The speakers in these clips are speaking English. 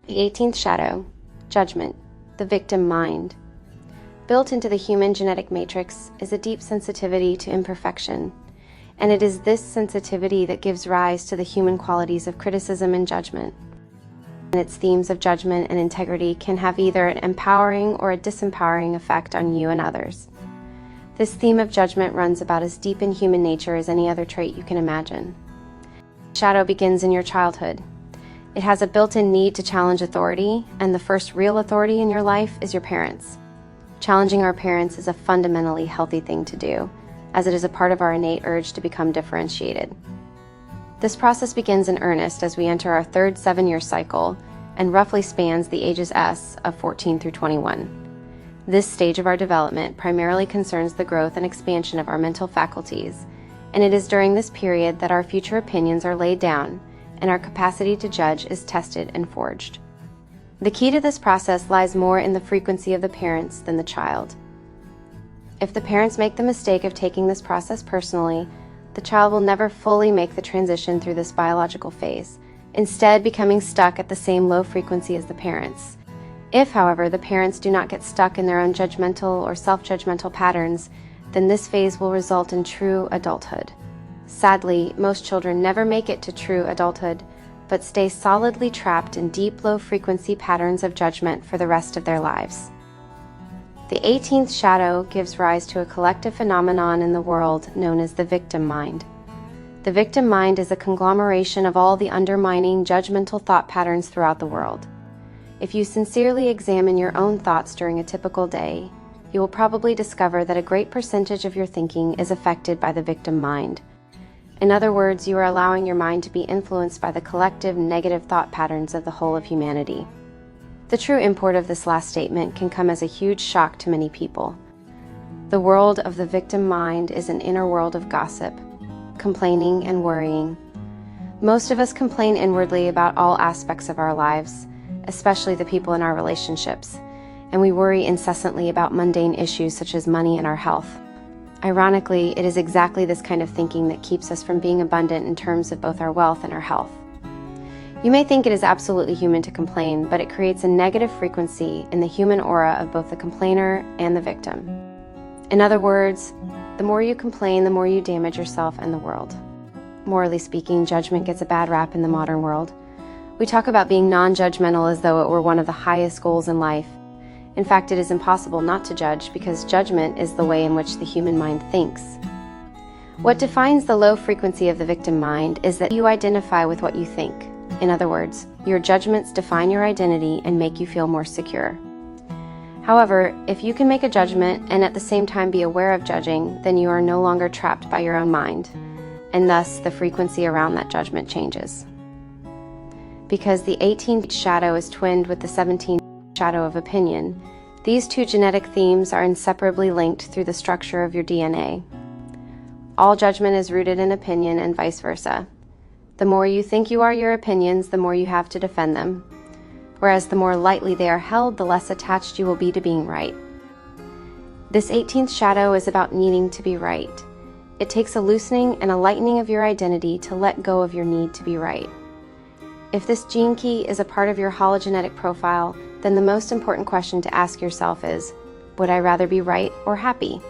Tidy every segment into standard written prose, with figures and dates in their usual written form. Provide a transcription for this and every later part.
The 18th shadow, judgment, the victim mind. Built into the human genetic matrix is a deep sensitivity to imperfection, and it is this sensitivity that gives rise to the human qualities of criticism and judgment. And its themes of judgment and integrity can have either an empowering or a disempowering effect on you and others. This theme of judgment runs about as deep in human nature as any other trait you can imagine. Shadow begins in your childhood. It has a built-in need to challenge authority, and the first real authority in your life is your parents. Challenging our parents is a fundamentally healthy thing to do, as it is a part of our innate urge to become differentiated. This process begins in earnest as we enter our third 7-year cycle and roughly spans the ages S of 14 through 21. This stage of our development primarily concerns the growth and expansion of our mental faculties, and it is during this period that our future opinions are laid down and our capacity to judge is tested and forged. The key to this process lies more in the frequency of the parents than the child. If the parents make the mistake of taking this process personally, the child will never fully make the transition through this biological phase, instead becoming stuck at the same low frequency as the parents. If, however, the parents do not get stuck in their own judgmental or self-judgmental patterns, then this phase will result in true adulthood. Sadly, most children never make it to true adulthood, but stay solidly trapped in deep low-frequency patterns of judgment for the rest of their lives. The 18th shadow gives rise to a collective phenomenon in the world known as the victim mind. The victim mind is a conglomeration of all the undermining, judgmental thought patterns throughout the world. If you sincerely examine your own thoughts during a typical day, you will probably discover that a great percentage of your thinking is affected by the victim mind. In other words, you are allowing your mind to be influenced by the collective negative thought patterns of the whole of humanity. The true import of this last statement can come as a huge shock to many people. The world of the victim mind is an inner world of gossip, complaining, and worrying. Most of us complain inwardly about all aspects of our lives, especially the people in our relationships, and we worry incessantly about mundane issues such as money and our health. Ironically, it is exactly this kind of thinking that keeps us from being abundant in terms of both our wealth and our health. You may think it is absolutely human to complain, but it creates a negative frequency in the human aura of both the complainer and the victim. In other words, the more you complain, the more you damage yourself and the world. Morally speaking, judgment gets a bad rap in the modern world. We talk about being non-judgmental as though it were one of the highest goals in life. In fact, it is impossible not to judge because judgment is the way in which the human mind thinks. What defines the low frequency of the victim mind is that you identify with what you think. In other words, your judgments define your identity and make you feel more secure. However, if you can make a judgment and at the same time be aware of judging, then you are no longer trapped by your own mind, and thus the frequency around that judgment changes. Because the 18th shadow is twinned with the 17th shadow of opinion, these two genetic themes are inseparably linked through the structure of your DNA. All judgment is rooted in opinion and vice versa. The more you think you are your opinions, the more you have to defend them, whereas the more lightly they are held, the less attached you will be to being right. This 18th shadow is about needing to be right. It takes a loosening and a lightening of your identity to let go of your need to be right. If this gene key is a part of your hologenetic profile, then the most important question to ask yourself is, would I rather be right or happy?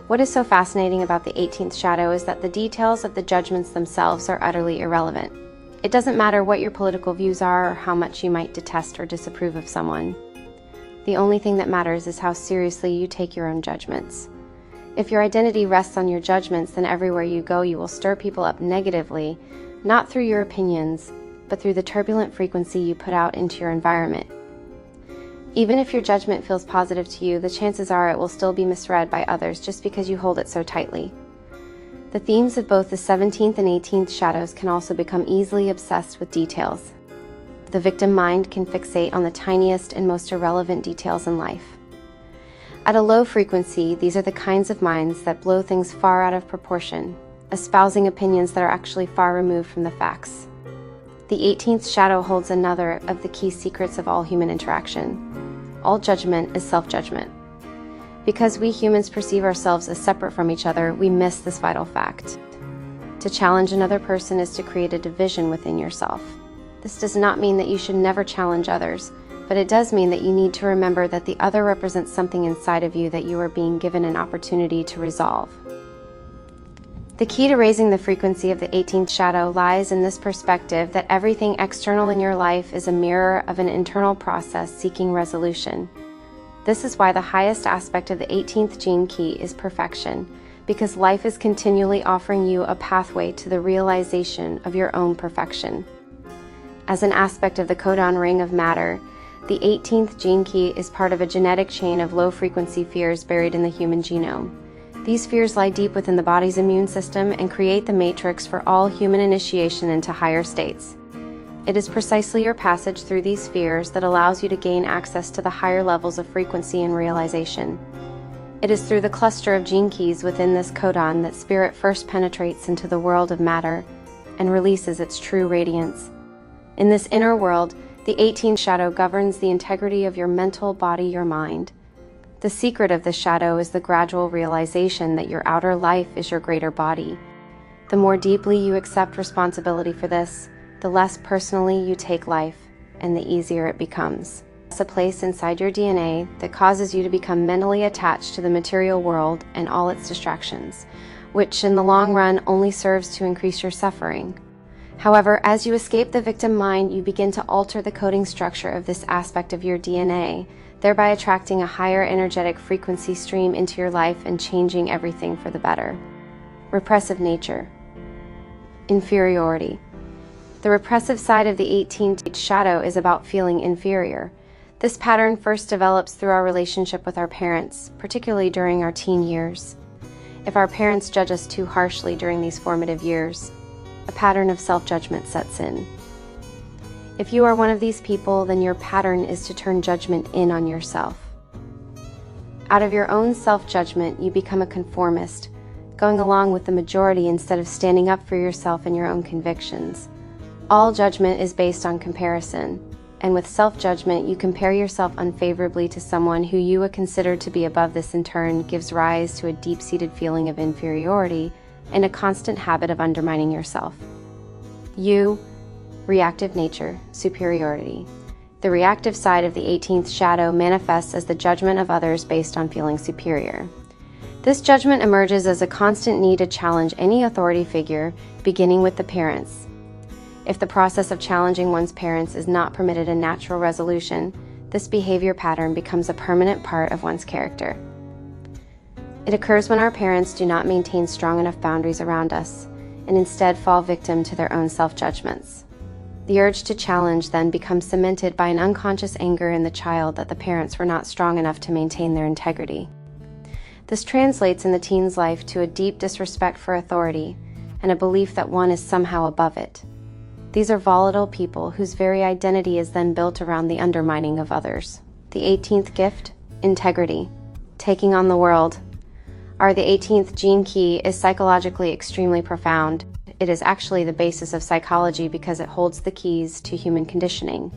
What is so fascinating about the 18th shadow is that the details of the judgments themselves are utterly irrelevant. It doesn't matter what your political views are or how much you might detest or disapprove of someone. The only thing that matters is how seriously you take your own judgments. If your identity rests on your judgments, then everywhere you go you will stir people up negatively, not through your opinions, but through the turbulent frequency you put out into your environment. Even if your judgment feels positive to you, the chances are it will still be misread by others just because you hold it so tightly. The themes of both the 17th and 18th shadows can also become easily obsessed with details. The victim mind can fixate on the tiniest and most irrelevant details in life. At a low frequency, these are the kinds of minds that blow things far out of proportion, espousing opinions that are actually far removed from the facts. The 18th shadow holds another of the key secrets of all human interaction. All judgment is self-judgment. Because we humans perceive ourselves as separate from each other, we miss this vital fact. To challenge another person is to create a division within yourself. This does not mean that you should never challenge others, but it does mean that you need to remember that the other represents something inside of you that you are being given an opportunity to resolve. The key to raising the frequency of the 18th shadow lies in this perspective that everything external in your life is a mirror of an internal process seeking resolution. This is why the highest aspect of the 18th gene key is perfection, because life is continually offering you a pathway to the realization of your own perfection. As an aspect of the codon ring of matter, the 18th gene key is part of a genetic chain of low-frequency fears buried in the human genome. These fears lie deep within the body's immune system and create the matrix for all human initiation into higher states. It is precisely your passage through these fears that allows you to gain access to the higher levels of frequency and realization. It is through the cluster of gene keys within this codon that spirit first penetrates into the world of matter and releases its true radiance. In this inner world, the 18th shadow governs the integrity of your mental body, your mind. The secret of this shadow is the gradual realization that your outer life is your greater body. The more deeply you accept responsibility for this, the less personally you take life, and the easier it becomes. It's a place inside your DNA that causes you to become mentally attached to the material world and all its distractions, which in the long run only serves to increase your suffering. However, as you escape the victim mind, you begin to alter the coding structure of this aspect of your DNA, thereby attracting a higher energetic frequency stream into your life and changing everything for the better. Repressive nature. Inferiority. The repressive side of the 18th shadow is about feeling inferior. This pattern first develops through our relationship with our parents, particularly during our teen years. If our parents judge us too harshly during these formative years, a pattern of self-judgment sets in. If you are one of these people, then your pattern is to turn judgment in on yourself. Out of your own self-judgment, you become a conformist, going along with the majority instead of standing up for yourself and your own convictions. All judgment is based on comparison, and with self-judgment, you compare yourself unfavorably to someone who you would consider to be above. This in turn gives rise to a deep-seated feeling of inferiority and a constant habit of undermining yourself. Reactive nature, superiority. The reactive side of the 18th shadow manifests as the judgment of others based on feeling superior. This judgment emerges as a constant need to challenge any authority figure, beginning with the parents. If the process of challenging one's parents is not permitted a natural resolution, this behavior pattern becomes a permanent part of one's character. It occurs when our parents do not maintain strong enough boundaries around us, and instead fall victim to their own self-judgments. The urge to challenge then becomes cemented by an unconscious anger in the child that the parents were not strong enough to maintain their integrity. This translates in the teen's life to a deep disrespect for authority and a belief that one is somehow above it. These are volatile people whose very identity is then built around the undermining of others. The 18th gift, integrity. Taking on the world. The 18th gene key is psychologically extremely profound. It is actually the basis of psychology because it holds the keys to human conditioning.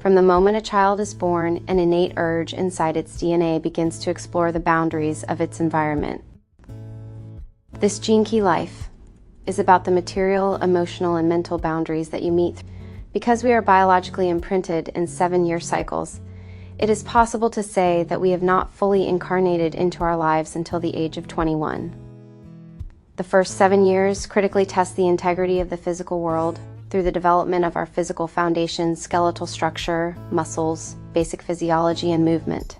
From the moment a child is born, an innate urge inside its DNA begins to explore the boundaries of its environment. This gene key life is about the material, emotional, and mental boundaries that you meet. Because we are biologically imprinted in 7-year cycles, it is possible to say that we have not fully incarnated into our lives until the age of 21. The first 7 years critically test the integrity of the physical world through the development of our physical foundation, skeletal structure, muscles, basic physiology, and movement.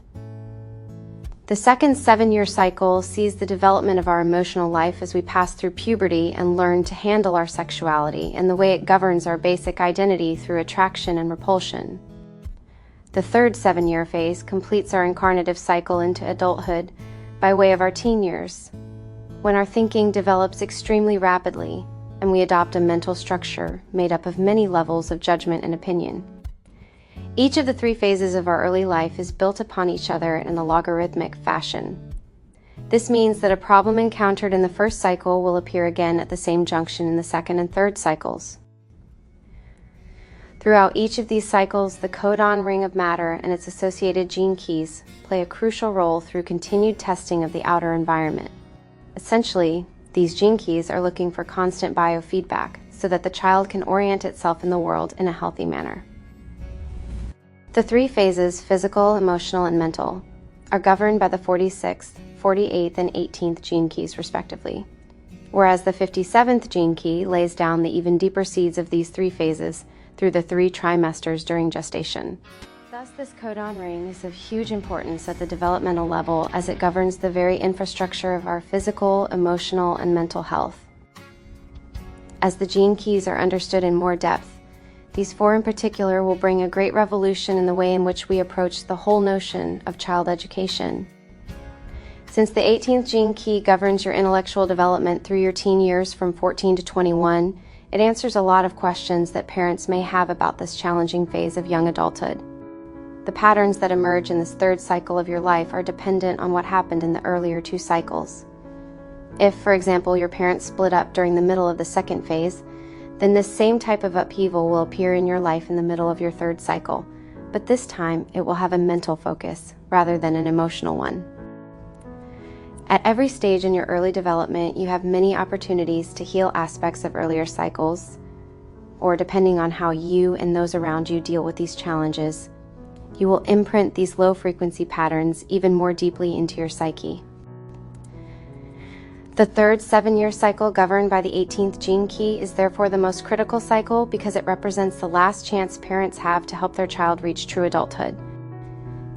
The second 7-year cycle sees the development of our emotional life as we pass through puberty and learn to handle our sexuality and the way it governs our basic identity through attraction and repulsion. The third 7-year phase completes our incarnative cycle into adulthood by way of our teen years, when our thinking develops extremely rapidly and we adopt a mental structure made up of many levels of judgment and opinion. Each of the 3 phases of our early life is built upon each other in a logarithmic fashion. This means that a problem encountered in the first cycle will appear again at the same junction in the second and third cycles. Throughout each of these cycles, the codon ring of matter and its associated gene keys play a crucial role through continued testing of the outer environment. Essentially, these gene keys are looking for constant biofeedback, so that the child can orient itself in the world in a healthy manner. The three phases, physical, emotional, and mental, are governed by the 46th, 48th, and 18th gene keys respectively, whereas the 57th gene key lays down the even deeper seeds of these three phases through the 3 trimesters during gestation. Thus, this codon ring is of huge importance at the developmental level as it governs the very infrastructure of our physical, emotional, and mental health. As the gene keys are understood in more depth, these 4 in particular will bring a great revolution in the way in which we approach the whole notion of child education. Since the 18th gene key governs your intellectual development through your teen years from 14 to 21, it answers a lot of questions that parents may have about this challenging phase of young adulthood. The patterns that emerge in this 3rd cycle of your life are dependent on what happened in the earlier 2 cycles. If, for example, your parents split up during the middle of the 2nd phase, then this same type of upheaval will appear in your life in the middle of your 3rd cycle, but this time it will have a mental focus rather than an emotional one. At every stage in your early development, you have many opportunities to heal aspects of earlier cycles, or depending on how you and those around you deal with these challenges, you will imprint these low-frequency patterns even more deeply into your psyche. The 3rd 7-year cycle governed by the 18th gene key is therefore the most critical cycle because it represents the last chance parents have to help their child reach true adulthood.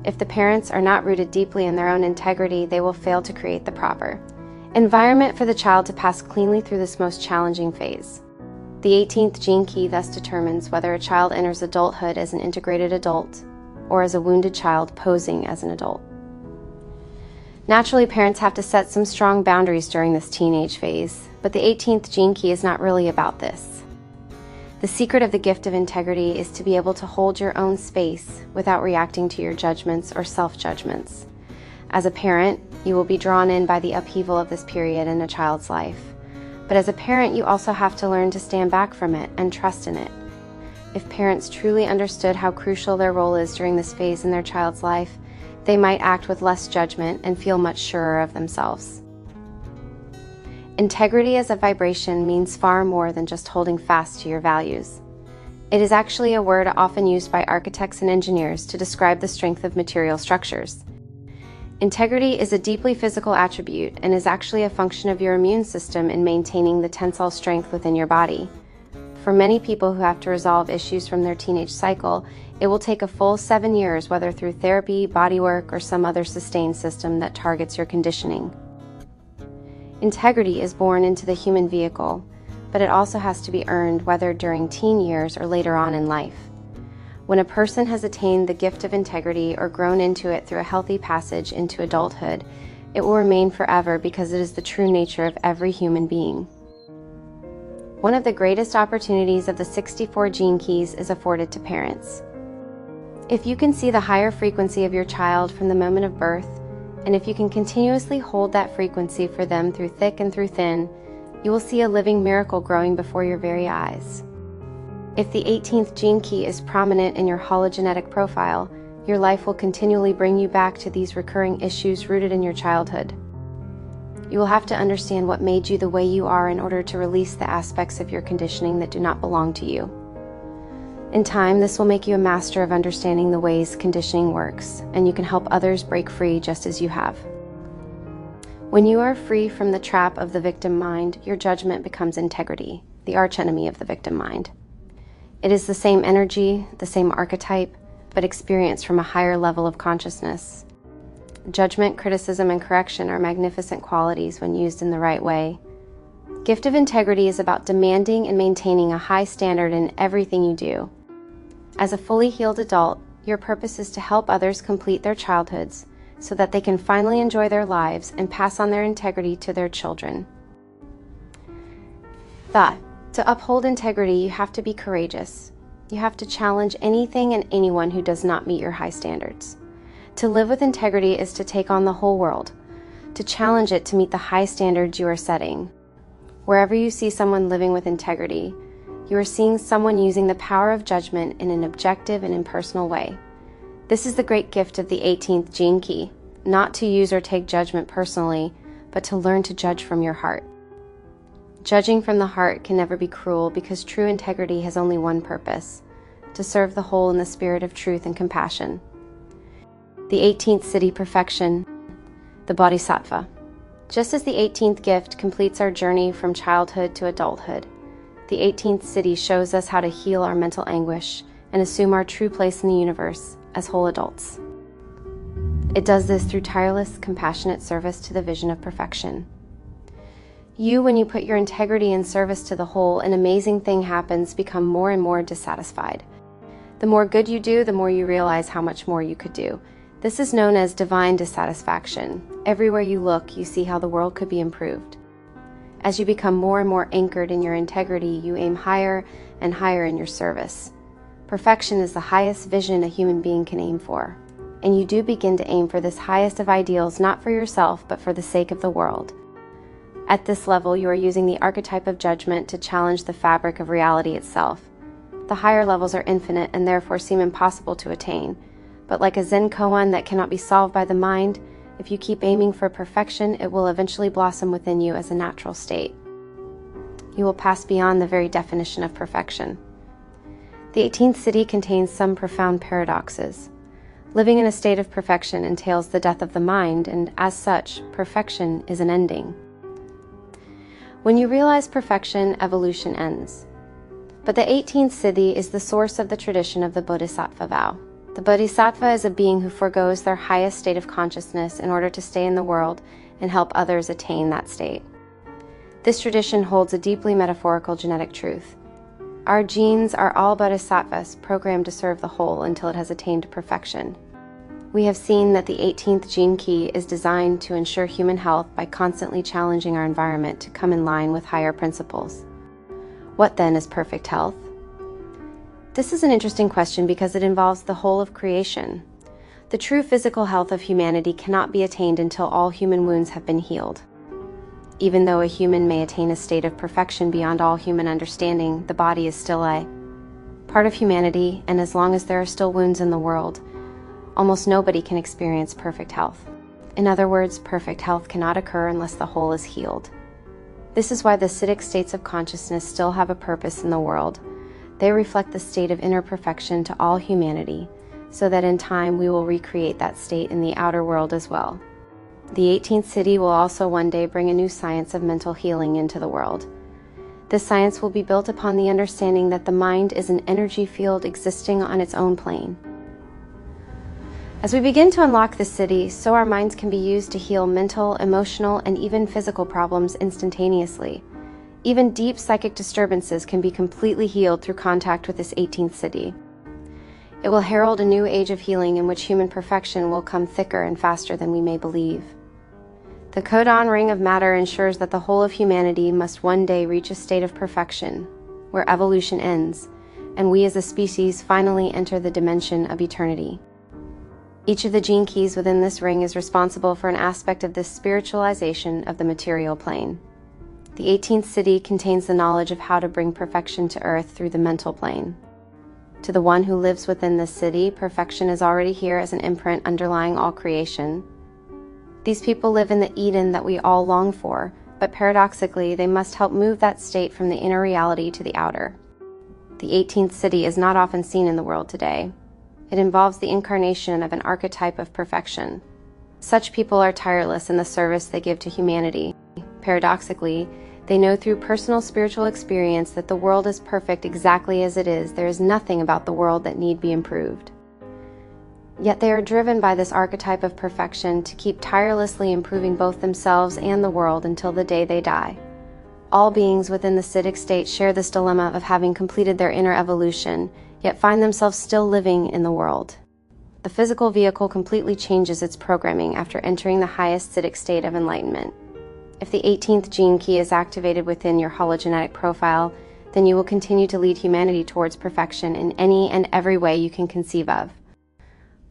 If the parents are not rooted deeply in their own integrity, they will fail to create the proper environment for the child to pass cleanly through this most challenging phase. The 18th gene key thus determines whether a child enters adulthood as an integrated adult or as a wounded child posing as an adult. Naturally, parents have to set some strong boundaries during this teenage phase, but the 18th gene key is not really about this. The secret of the gift of integrity is to be able to hold your own space without reacting to your judgments or self-judgments. As a parent, you will be drawn in by the upheaval of this period in a child's life. But as a parent, you also have to learn to stand back from it and trust in it. If parents truly understood how crucial their role is during this phase in their child's life, they might act with less judgment and feel much surer of themselves. Integrity as a vibration means far more than just holding fast to your values. It is actually a word often used by architects and engineers to describe the strength of material structures. Integrity is a deeply physical attribute and is actually a function of your immune system in maintaining the tensile strength within your body. For many people who have to resolve issues from their teenage cycle, it will take a full 7 years, whether through therapy, bodywork, or some other sustained system that targets your conditioning. Integrity is born into the human vehicle, but it also has to be earned whether during teen years or later on in life. When a person has attained the gift of integrity or grown into it through a healthy passage into adulthood, it will remain forever because it is the true nature of every human being. One of the greatest opportunities of the 64 gene keys is afforded to parents. If you can see the higher frequency of your child from the moment of birth, and if you can continuously hold that frequency for them through thick and through thin, you will see a living miracle growing before your very eyes. If the 18th gene key is prominent in your hologenetic profile, your life will continually bring you back to these recurring issues rooted in your childhood. You will have to understand what made you the way you are in order to release the aspects of your conditioning that do not belong to you. In time, this will make you a master of understanding the ways conditioning works, and you can help others break free just as you have. When you are free from the trap of the victim mind, your judgment becomes integrity, the archenemy of the victim mind. It is the same energy, the same archetype, but experienced from a higher level of consciousness. Judgment, criticism, and correction are magnificent qualities when used in the right way. Gift of integrity is about demanding and maintaining a high standard in everything you do. As a fully healed adult, your purpose is to help others complete their childhoods so that they can finally enjoy their lives and pass on their integrity to their children. To uphold integrity, you have to be courageous. You have to challenge anything and anyone who does not meet your high standards. To live with integrity is to take on the whole world, to challenge it to meet the high standards you are setting. Wherever you see someone living with integrity, you are seeing someone using the power of judgment in an objective and impersonal way. This is the great gift of the 18th gene key, not to use or take judgment personally, but to learn to judge from your heart. Judging from the heart can never be cruel because true integrity has only one purpose: to serve the whole in the spirit of truth and compassion. The 18th Siddhi, perfection, the Bodhisattva. Just as the 18th gift completes our journey from childhood to adulthood, the 18th Siddhi shows us how to heal our mental anguish and assume our true place in the universe as whole adults. It does this through tireless, compassionate service to the vision of perfection. When you put your integrity in service to the whole, an amazing thing happens: become more and more dissatisfied. The more good you do, the more you realize how much more you could do. This is known as divine dissatisfaction. Everywhere you look, you see how the world could be improved. As you become more and more anchored in your integrity, you aim higher and higher in your service. Perfection is the highest vision a human being can aim for, and you do begin to aim for this highest of ideals, not for yourself, but for the sake of the world. At this level, you are using the archetype of judgment to challenge the fabric of reality itself. The higher levels are infinite and therefore seem impossible to attain. But like a Zen koan that cannot be solved by the mind, if you keep aiming for perfection, it will eventually blossom within you as a natural state. You will pass beyond the very definition of perfection. The 18th Siddhi contains some profound paradoxes. Living in a state of perfection entails the death of the mind, and as such, perfection is an ending. When you realize perfection, evolution ends. But the 18th Siddhi is the source of the tradition of the Bodhisattva vow. The Bodhisattva is a being who forgoes their highest state of consciousness in order to stay in the world and help others attain that state. This tradition holds a deeply metaphorical genetic truth. Our genes are all bodhisattvas programmed to serve the whole until it has attained perfection. We have seen that the 18th gene key is designed to ensure human health by constantly challenging our environment to come in line with higher principles. What then is perfect health? This is an interesting question because it involves the whole of creation. The true physical health of humanity cannot be attained until all human wounds have been healed. Even though a human may attain a state of perfection beyond all human understanding, the body is still a part of humanity, and as long as there are still wounds in the world, almost nobody can experience perfect health. In other words, perfect health cannot occur unless the whole is healed. This is why the Siddhic states of consciousness still have a purpose in the world. They reflect the state of inner perfection to all humanity, so that in time we will recreate that state in the outer world as well. The 18th Siddhi will also one day bring a new science of mental healing into the world. This science will be built upon the understanding that the mind is an energy field existing on its own plane. As we begin to unlock the Siddhi, so our minds can be used to heal mental, emotional, and even physical problems instantaneously. Even deep psychic disturbances can be completely healed through contact with this 18th Siddhi. It will herald a new age of healing in which human perfection will come thicker and faster than we may believe. The codon ring of matter ensures that the whole of humanity must one day reach a state of perfection, where evolution ends, and we as a species finally enter the dimension of eternity. Each of the gene keys within this ring is responsible for an aspect of this spiritualization of the material plane. The 18th Siddhi contains the knowledge of how to bring perfection to earth through the mental plane. To the one who lives within this Siddhi, perfection is already here as an imprint underlying all creation. These people live in the Eden that we all long for, but paradoxically, they must help move that state from the inner reality to the outer. The 18th Siddhi is not often seen in the world today. It involves the incarnation of an archetype of perfection. Such people are tireless in the service they give to humanity. Paradoxically, they know through personal spiritual experience that the world is perfect exactly as it is. There is nothing about the world that need be improved. Yet they are driven by this archetype of perfection to keep tirelessly improving both themselves and the world until the day they die. All beings within the Siddhic state share this dilemma of having completed their inner evolution, yet find themselves still living in the world. The physical vehicle completely changes its programming after entering the highest Siddhic state of enlightenment. If the 18th gene key is activated within your hologenetic profile, then you will continue to lead humanity towards perfection in any and every way you can conceive of.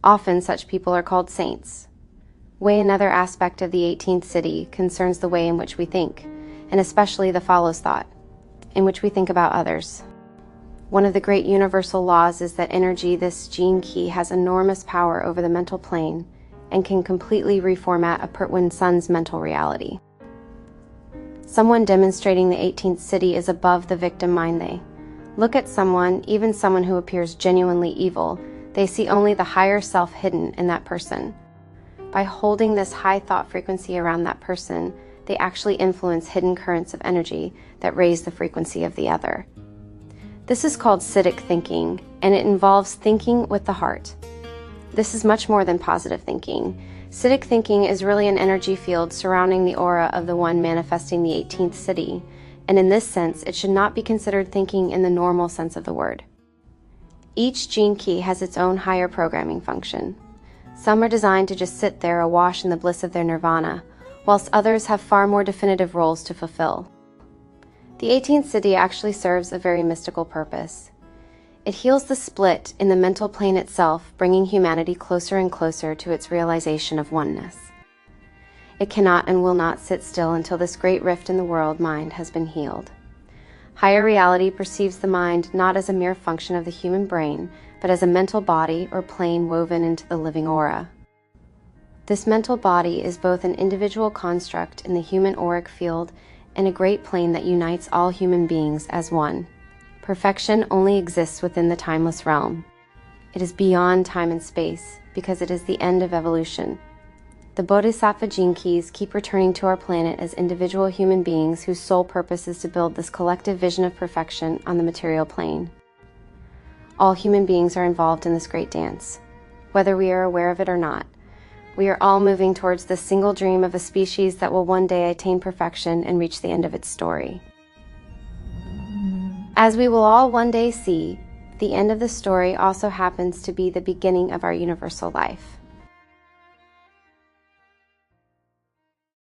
Often such people are called saints. Another aspect of the 18th Siddhi concerns the way in which we think, and especially the follows thought, in which we think about others. One of the great universal laws is that energy, this gene key, has enormous power over the mental plane and can completely reformat a Pertwin Sun's mental reality. Someone demonstrating the 18th Siddhi is above the victim mind. They look at someone, even someone who appears genuinely evil, they see only the higher self hidden in that person. By holding this high thought frequency around that person, they actually influence hidden currents of energy that raise the frequency of the other. This is called Siddhic thinking, and it involves thinking with the heart. This is much more than positive thinking. Siddhic thinking is really an energy field surrounding the aura of the one manifesting the 18th Siddhi, and in this sense, it should not be considered thinking in the normal sense of the word. Each gene key has its own higher programming function. Some are designed to just sit there awash in the bliss of their nirvana, whilst others have far more definitive roles to fulfill. The 18th Siddhi actually serves a very mystical purpose. It heals the split in the mental plane itself, bringing humanity closer and closer to its realization of oneness. It cannot and will not sit still until this great rift in the world mind has been healed. Higher reality perceives the mind not as a mere function of the human brain, but as a mental body or plane woven into the living aura. This mental body is both an individual construct in the human auric field and a great plane that unites all human beings as one. Perfection only exists within the timeless realm. It is beyond time and space because it is the end of evolution. The Bodhisattva gene keys keep returning to our planet as individual human beings whose sole purpose is to build this collective vision of perfection on the material plane. All human beings are involved in this great dance, whether we are aware of it or not. We are all moving towards this single dream of a species that will one day attain perfection and reach the end of its story. As we will all one day see, the end of the story also happens to be the beginning of our universal life.